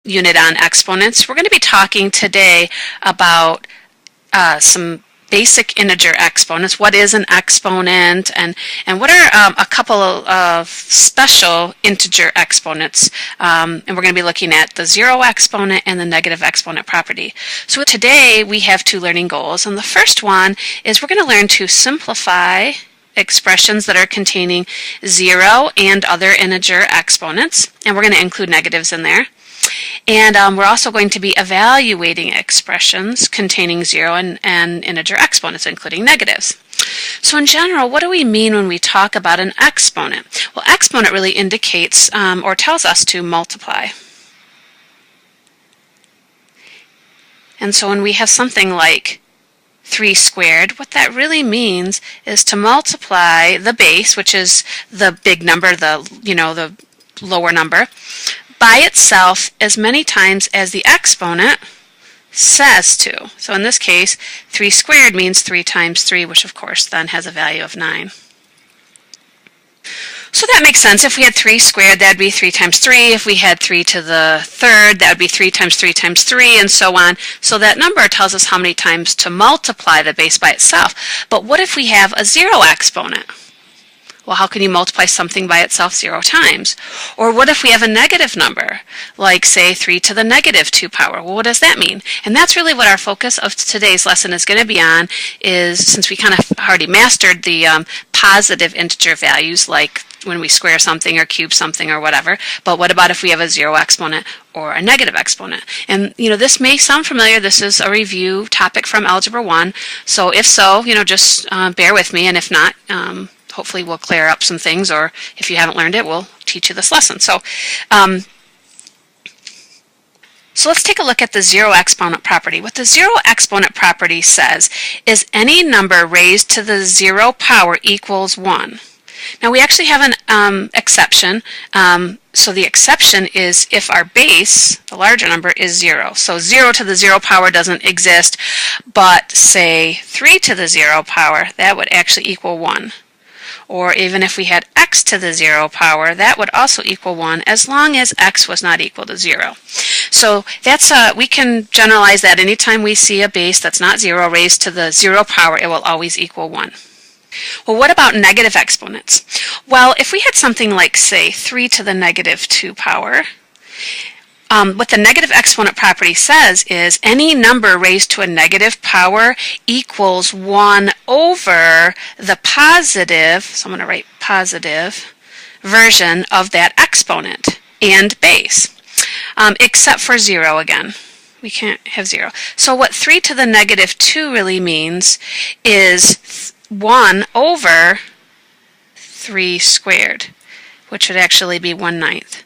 unit on exponents. We're going to be talking today about some basic integer exponents. What is an exponent, and what are a couple of special integer exponents, and we're going to be looking at the zero exponent and the negative exponent property. So today we have two learning goals, and the first one is we're going to learn to simplify expressions that are containing zero and other integer exponents, and we're going to include negatives in there. And we're also going to be evaluating expressions containing zero and integer exponents, including negatives. So in general, what do we mean when we talk about an exponent? Well, exponent really indicates or tells us to multiply. And so when we have something like 3 squared, what that really means is to multiply the base, which is the big number, the lower number, by itself as many times as the exponent says to. So in this case, 3 squared means 3 times 3, which of course then has a value of 9. So that makes sense. If we had 3 squared, that would be 3 times 3. If we had 3 to the third, that would be 3 times 3 times 3, and so on. So that number tells us how many times to multiply the base by itself. But what if we have a zero exponent? Well, how can you multiply something by itself 0 times? Or what if we have a negative number, like say 3 to the negative 2 power? Well, what does that mean? And that's really what our focus of today's lesson is going to be on, is since we kind of already mastered the positive integer values, like when we square something or cube something or whatever, but what about if we have a zero exponent or a negative exponent? And this may sound familiar. This is a review topic from Algebra 1, so if so, just bear with me, and if not, hopefully we'll clear up some things, or if you haven't learned it, we'll teach you this lesson. So let's take a look at the zero exponent property. What the zero exponent property says is any number raised to the 0 power equals 1. Now we actually have an exception. So the exception is if our base, the larger number, is 0. So 0 to the 0 power doesn't exist, but say 3 to the 0 power, that would actually equal 1. Or even if we had x to the 0 power, that would also equal 1 as long as x was not equal to 0. So that's we can generalize that anytime we see a base that's not 0 raised to the 0 power, it will always equal 1. Well, what about negative exponents? Well, if we had something like, say, 3 to the negative 2 power, what the negative exponent property says is any number raised to a negative power equals 1 over the positive, so I'm going to write positive, version of that exponent and base, except for 0 again. We can't have 0. So what 3 to the negative 2 really means is 1 over 3 squared, which would actually be 1/9.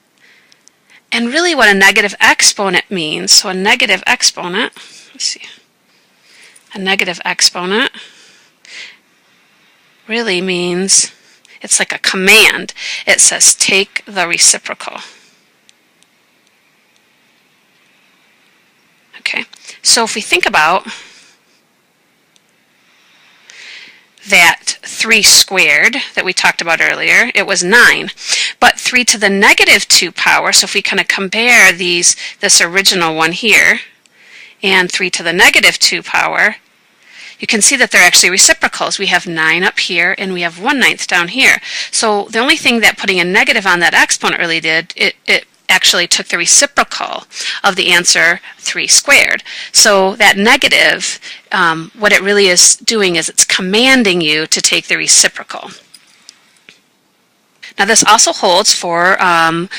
And really what a negative exponent means, so a negative exponent, let's see, a negative exponent really means, it's like a command. It says take the reciprocal. Okay, so if we think about that 3 squared that we talked about earlier, it was 9. But 3 to the negative 2 power, so if we kind of compare this original one here and 3 to the negative 2 power, you can see that they're actually reciprocals. We have 9 up here and we have 1/9 down here. So the only thing that putting a negative on that exponent really did, it actually took the reciprocal of the answer 3 squared. So that negative, what it really is doing is it's commanding you to take the reciprocal. Now this also holds for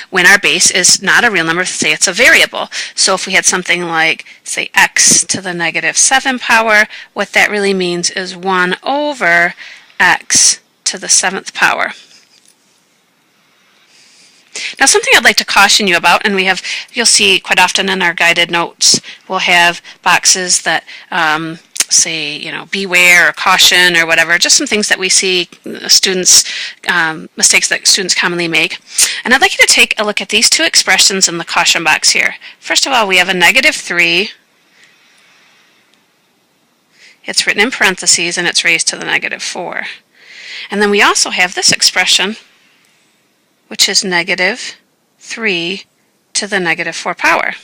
when our base is not a real number, say it's a variable. So if we had something like, say, x to the negative 7 power, what that really means is 1 over x to the 7th power. Now something I'd like to caution you about, and you'll see quite often in our guided notes, we'll have boxes that say, beware or caution or whatever, just some things that we see students, mistakes that students commonly make. And I'd like you to take a look at these two expressions in the caution box here. First of all, we have a -3. It's written in parentheses and it's raised to the -4. And then we also have this expression, which is -3 to the -4 power.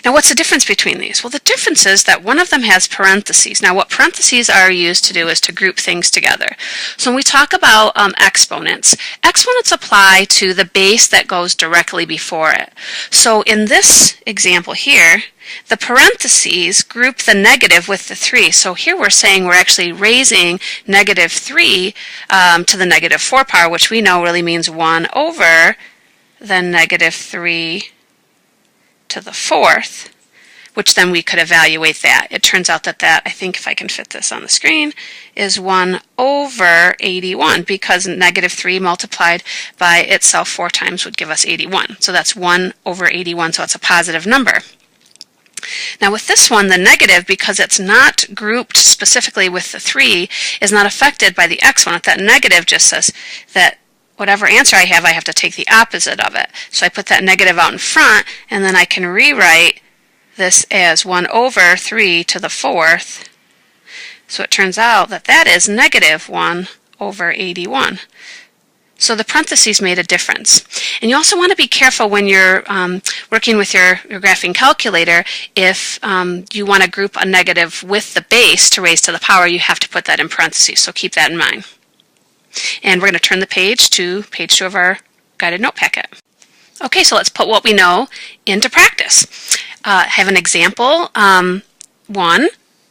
Now, what's the difference between these? Well, the difference is that one of them has parentheses. Now, what parentheses are used to do is to group things together. So when we talk about exponents, exponents apply to the base that goes directly before it. So in this example here, the parentheses group the negative with the 3. So here we're saying we're actually raising negative 3 to the negative 4 power, which we know really means 1 over the negative 3 to the 4th, which then we could evaluate that. It turns out that I think if I can fit this on the screen, is 1 over 81, because negative 3 multiplied by itself 4 times would give us 81. So that's 1 over 81, so it's a positive number. Now with this one, the negative, because it's not grouped specifically with the 3, is not affected by the exponent. That negative just says that whatever answer I have to take the opposite of it. So I put that negative out in front, and then I can rewrite this as 1 over 3 to the 4th. So it turns out that that is negative 1 over 81. So the parentheses made a difference. And you also want to be careful when you're working with your graphing calculator. If you want to group a negative with the base to raise to the power, you have to put that in parentheses. So keep that in mind. And we're going to turn the page to page 2 of our guided note packet. Okay, so let's put what we know into practice. I have an example 1.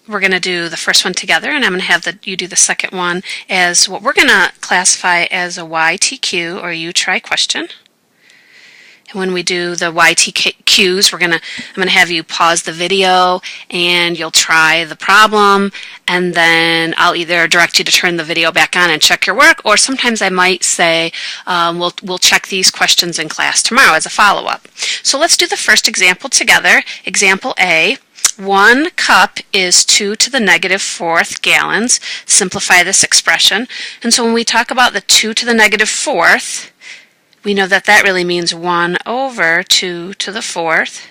We're going to do the first one together, and I'm going to have you do the second one as what we're going to classify as a YTQ, or you try question. And when we do the YTQs, I'm going to have you pause the video and you'll try the problem, and then I'll either direct you to turn the video back on and check your work, or sometimes I might say we'll check these questions in class tomorrow as a follow-up. So let's do the first example together. Example A. 1 cup is 2 to the negative 4th gallons. Simplify this expression. And so when we talk about the 2 to the negative 4th, we know that that really means 1 over 2 to the 4th.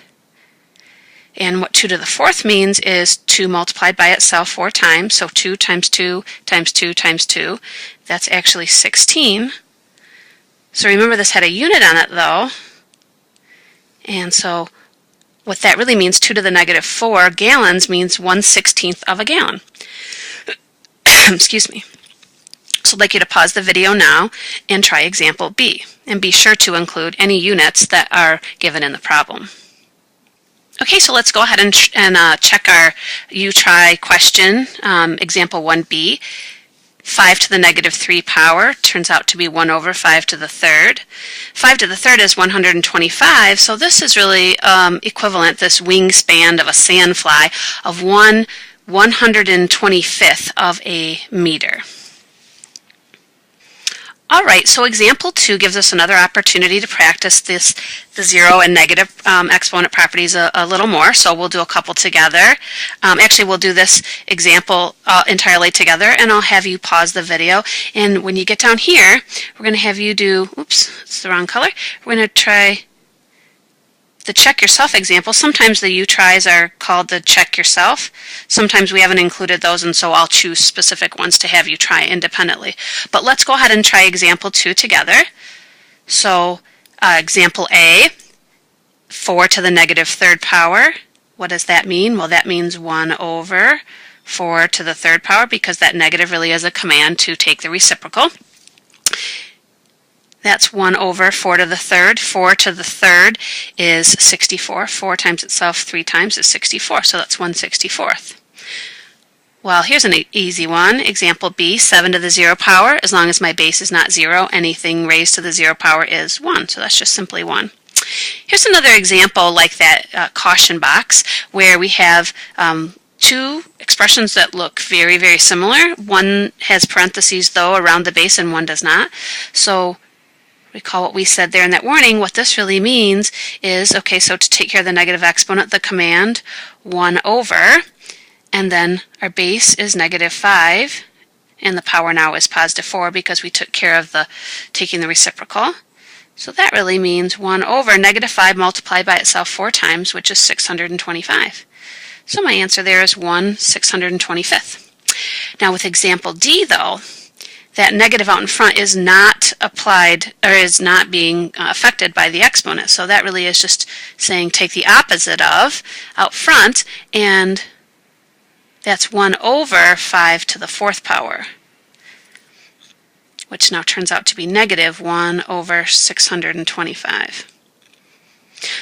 And what 2 to the 4th means is 2 multiplied by itself 4 times. So 2 times 2 times 2 times 2. That's actually 16. So remember, this had a unit on it though. And so what that really means, 2 to the negative 4 gallons, means 1/16 of a gallon. Excuse me. So I'd like you to pause the video now and try example B. And be sure to include any units that are given in the problem. Okay, so let's go ahead and check our you try question, example 1B. 5 to the negative 3 power turns out to be 1 over 5 to the 3rd. 5 to the 3rd is 125, so this is really equivalent, this wingspan of a sandfly, of 1/125th of a meter. All right, so example 2 gives us another opportunity to practice the zero and negative exponent properties a little more, so we'll do a couple together. Actually, we'll do this example entirely together, and I'll have you pause the video. And when you get down here, we're going to have you do, oops, it's the wrong color. We're going to try the check yourself example. Sometimes the you tries are called the check yourself. Sometimes we haven't included those, and so I'll choose specific ones to have you try independently. But let's go ahead and try example 2 together. So example A, 4 to the negative 3rd power. What does that mean? Well, that means 1 over 4 to the 3rd power, because that negative really is a command to take the reciprocal. That's 1 over 4 to the 3rd. 4 to the 3rd is 64. 4 times itself 3 times is 64, so that's 1/64th. Well, here's an easy one. Example B, 7 to the 0 power. As long as my base is not 0, anything raised to the 0 power is 1, so that's just simply 1. Here's another example like that caution box, where we have two expressions that look very, very similar. One has parentheses, though, around the base, and one does not. So recall what we said there in that warning. What this really means is, okay, so to take care of the negative exponent, the command 1 over, and then our base is negative 5, and the power now is positive 4 because we took care of taking the reciprocal. So that really means 1 over negative 5 multiplied by itself 4 times, which is 625. So my answer there is 1/625th. Now with example D, though, that negative out in front is not applied or is not being affected by the exponent. So that really is just saying take the opposite of out front, and that's 1 over 5 to the 4th power, which now turns out to be negative 1 over 625.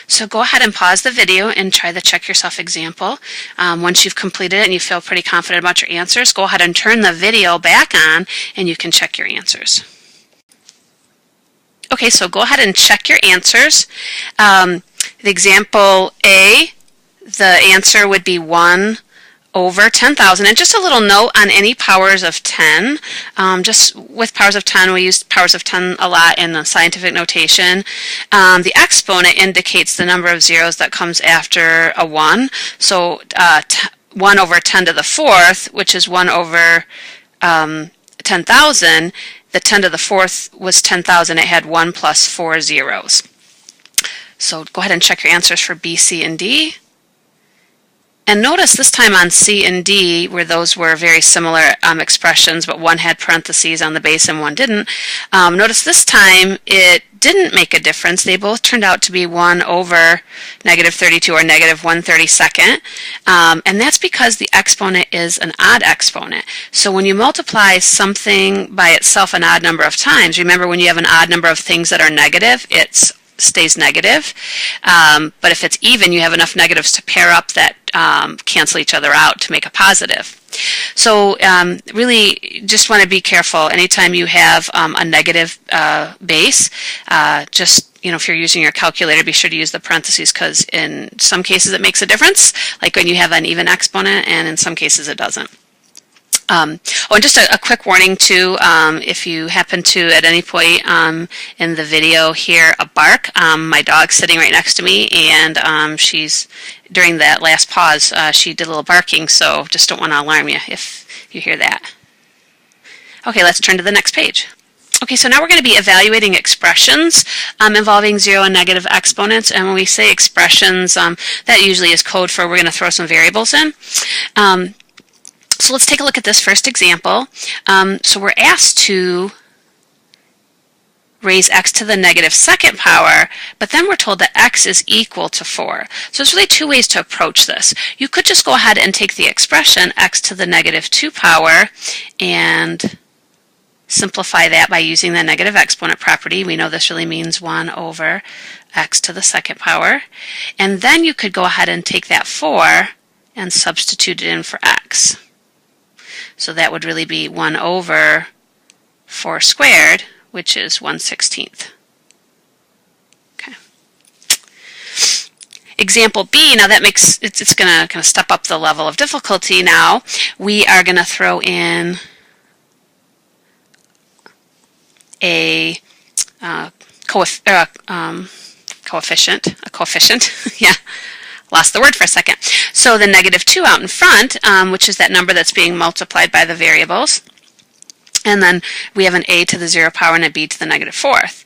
So go ahead and pause the video and try the check yourself example. Once you've completed it and you feel pretty confident about your answers, go ahead and turn the video back on and you can check your answers. Okay, so go ahead and check your answers. The example A, the answer would be 1 over 10,000. And just a little note on any powers of 10. Just with powers of 10, we use powers of 10 a lot in the scientific notation. The exponent indicates the number of zeros that comes after a 1. So 1 over 10 to the 4th, which is 1 over 10,000. The 10 to the 4th was 10,000. It had 1 plus 4 zeros. So go ahead and check your answers for B, C, and D. And notice this time on C and D, where those were very similar expressions, but one had parentheses on the base and one didn't, notice this time it didn't make a difference. They both turned out to be 1 over negative 32 or negative 1/32. And that's because the exponent is an odd exponent. So when you multiply something by itself an odd number of times, remember when you have an odd number of things that are negative, it stays negative. But if it's even, you have enough negatives to pair up that cancel each other out to make a positive. So really just want to be careful anytime you have a negative base. Just, if you're using your calculator, be sure to use the parentheses, because in some cases it makes a difference, like when you have an even exponent, and in some cases it doesn't. And just a quick warning too, if you happen to at any point in the video hear a bark, my dog's sitting right next to me, and she's, during that last pause, she did a little barking, so just don't want to alarm you if you hear that. Okay, let's turn to the next page. Okay, so now we're going to be evaluating expressions involving zero and negative exponents, and when we say expressions, that usually is code for we're going to throw some variables in. So let's take a look at this first example. So we're asked to raise x to the negative 2nd power, but then we're told that x is equal to 4. So there's really two ways to approach this. You could just go ahead and take the expression x to the negative 2 power and simplify that by using the negative exponent property. We know this really means 1 over x to the 2nd power. And then you could go ahead and take that 4 and substitute it in for x. So that would really be 1 over 4 squared, which is 1/16. Okay. Example B, now that makes, it's going to kind of step up the level of difficulty now. We are going to throw in a coefficient, yeah. Lost the word for a second. So the negative 2 out in front, which is that number that's being multiplied by the variables. And then we have an a to the 0 power and a b to the negative 4th.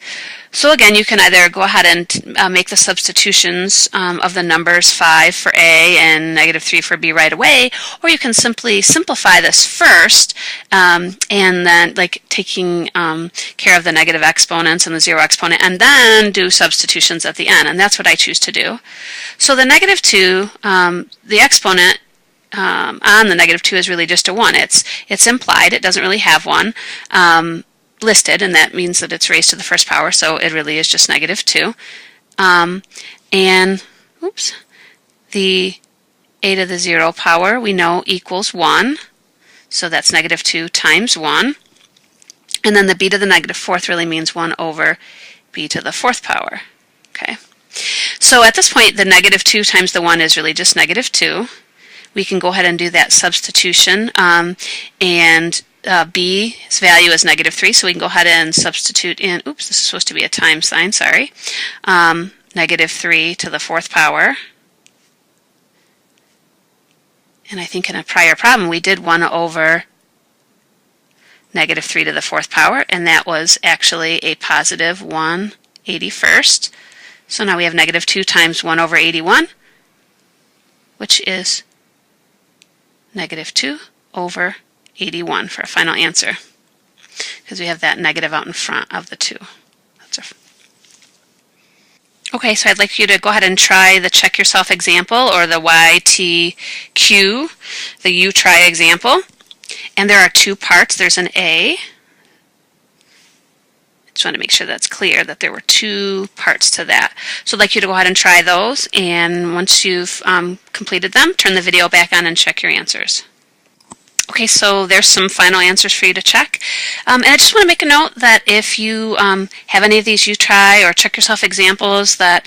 So again, you can either go ahead and make the substitutions of the numbers 5 for a and negative 3 for b right away, or you can simply simplify this first and then like taking care of the negative exponents and the 0 exponent, and then do substitutions at the end, and that's what I choose to do. So the negative 2, the exponent on the negative 2 is really just a 1. It's implied. It doesn't really have one listed, and that means that it's raised to the 1st power, so it really is just negative 2. And oops, the a to the 0 power we know equals 1, so that's negative 2 times 1. And then the b to the negative 4th really means 1 over b to the 4th power. Okay. So at this point, the negative 2 times the 1 is really just negative 2. We can go ahead and do that substitution, and b's value is negative 3, so we can go ahead and substitute in, oops, this is supposed to be a times sign, sorry, negative 3 to the 4th power. And I think in a prior problem we did 1 over negative 3 to the 4th power, and that was actually a positive 1/81st. So now we have negative 2 times 1 over 81, which is negative 2 over 81 for a final answer. because we have that negative out in front of the 2. Okay, so I'd like you to go ahead and try the check yourself example or the YTQ, the you try example. And there are 2 parts. There's an A. Just want to make sure that's clear that there were 2 parts to that. So I'd like you to go ahead and try those, and once you've completed them, turn the video back on and check your answers. Okay, so there's some final answers for you to check. And I just want to make a note that if you have any of these you try or check yourself examples that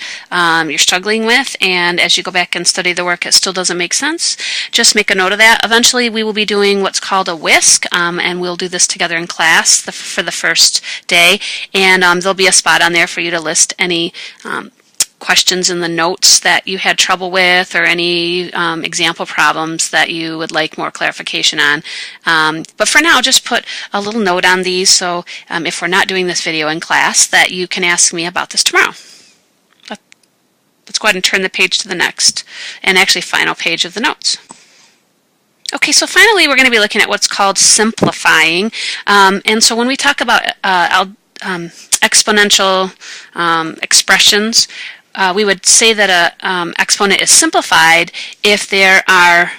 you're struggling with, and as you go back and study the work it still doesn't make sense, just make a note of that. Eventually we will be doing what's called a whisk, and we'll do this together in class for the first day, and there'll be a spot on there for you to list any questions in the notes that you had trouble with, or any example problems that you would like more clarification on. But for now, just put a little note on these, so if we're not doing this video in class, that you can ask me about this tomorrow. Let's go ahead and turn the page to the next, and actually final page of the notes. Okay, so finally we're going to be looking at what's called simplifying. And so when we talk about exponential expressions, we would say that an exponent is simplified if there are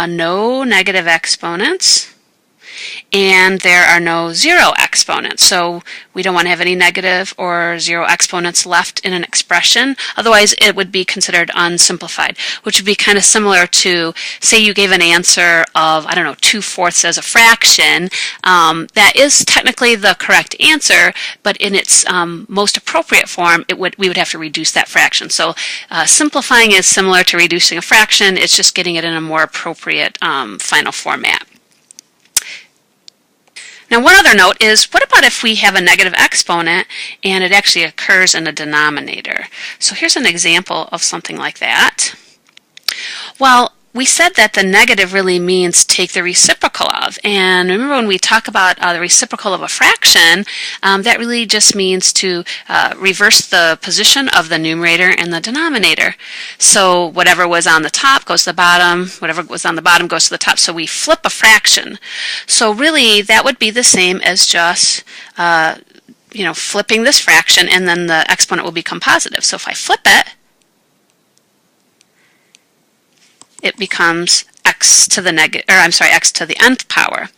no negative exponents and there are no zero exponents. So we don't want to have any negative or zero exponents left in an expression. Otherwise, it would be considered unsimplified, which would be kind of similar to, say you gave an answer of, I don't know, 2/4 as a fraction. That is technically the correct answer, but in its most appropriate form, we would have to reduce that fraction. So simplifying is similar to reducing a fraction. It's just getting it in a more appropriate final format. Now, one other note is, what about if we have a negative exponent and it actually occurs in a denominator? So here's an example of something like that. Well, we said that the negative really means take the reciprocal of. And remember, when we talk about the reciprocal of a fraction, that really just means to reverse the position of the numerator and the denominator. So whatever was on the top goes to the bottom, whatever was on the bottom goes to the top. So we flip a fraction. So really, that would be the same as just flipping this fraction, and then the exponent will become positive. So if I flip it, it becomes x to the x to the nth power.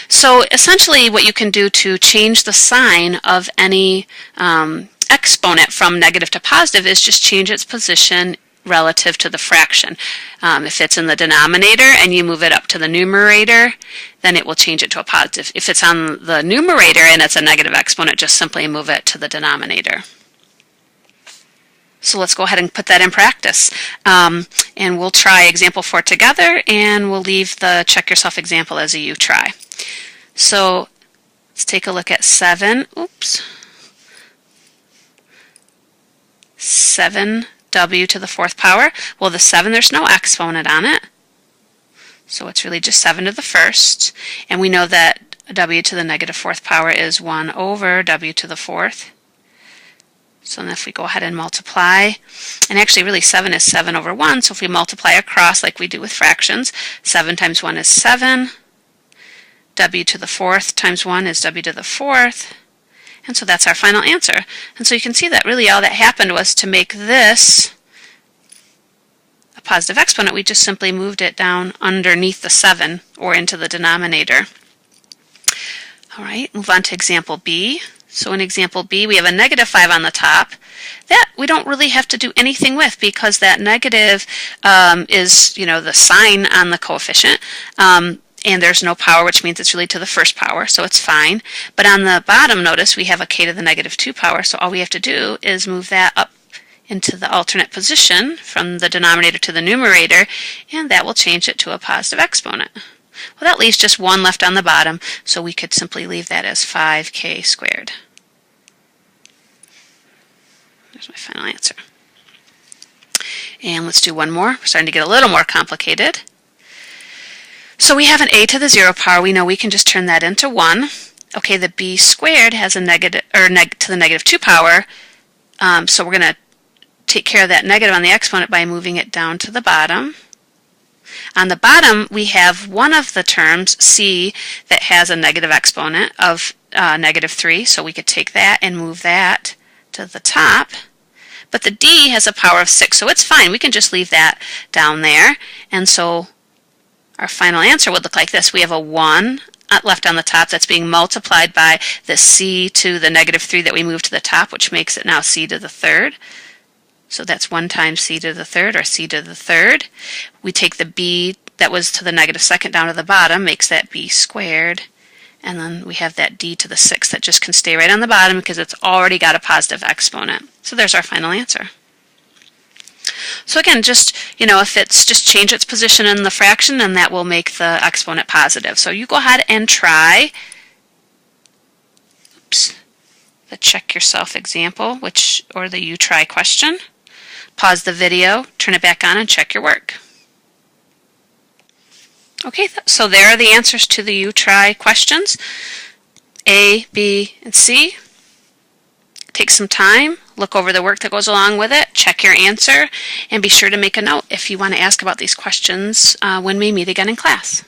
So essentially what you can do to change the sign of any exponent from negative to positive is just change its position relative to the fraction. If it's in the denominator and you move it up to the numerator, then it will change it to a positive. If it's on the numerator and it's a negative exponent, just simply move it to the denominator. So let's go ahead and put that in practice. And we'll try example 4 together, and we'll leave the check yourself example as a you try. So let's take a look at 7. 7w to the 4th power. Well, the 7, there's no exponent on it. So it's really just 7 to the 1st. And we know that w to the negative 4th power is 1 over w to the 4th. So then if we go ahead and multiply, and actually really 7 is 7 over 1, so if we multiply across like we do with fractions, 7 times 1 is 7, w to the 4th times 1 is w to the 4th, and so that's our final answer. And so you can see that really all that happened was to make this a positive exponent, we just simply moved it down underneath the 7 or into the denominator. All right, move on to example B. So in example B, we have a negative 5 on the top. That we don't really have to do anything with, because that negative is, the sign on the coefficient. And there's no power, which means it's really to the first power, so it's fine. But on the bottom, notice we have a k to the negative 2 power, so all we have to do is move that up into the alternate position from the denominator to the numerator, and that will change it to a positive exponent. Well, that leaves just 1 left on the bottom, so we could simply leave that as 5k squared. There's my final answer. And let's do one more. We're starting to get a little more complicated. So we have an a to the 0 power. We know we can just turn that into 1. Okay, the b squared has a negative, to the negative 2 power, so we're going to take care of that negative on the exponent by moving it down to the bottom. On the bottom, we have one of the terms, c, that has a negative exponent of -3, so we could take that and move that to the top. But the d has a power of 6, so it's fine. We can just leave that down there. And so our final answer would look like this. We have a 1 left on the top that's being multiplied by the c to the -3 that we moved to the top, which makes it now c to the third. So that's 1 times c to the third, or c to the third. We take the b that was to the -2 down to the bottom, makes that b squared. And then we have that d to the 6th that just can stay right on the bottom because it's already got a positive exponent. So there's our final answer. So again, just, if it's just change its position in the fraction, and that will make the exponent positive. So you go ahead and try the check yourself example, or the you try question. Pause the video, turn it back on, and check your work. Okay, so there are the answers to the you try questions, A, B, and C. Take some time, look over the work that goes along with it, check your answer, and be sure to make a note if you want to ask about these questions when we meet again in class.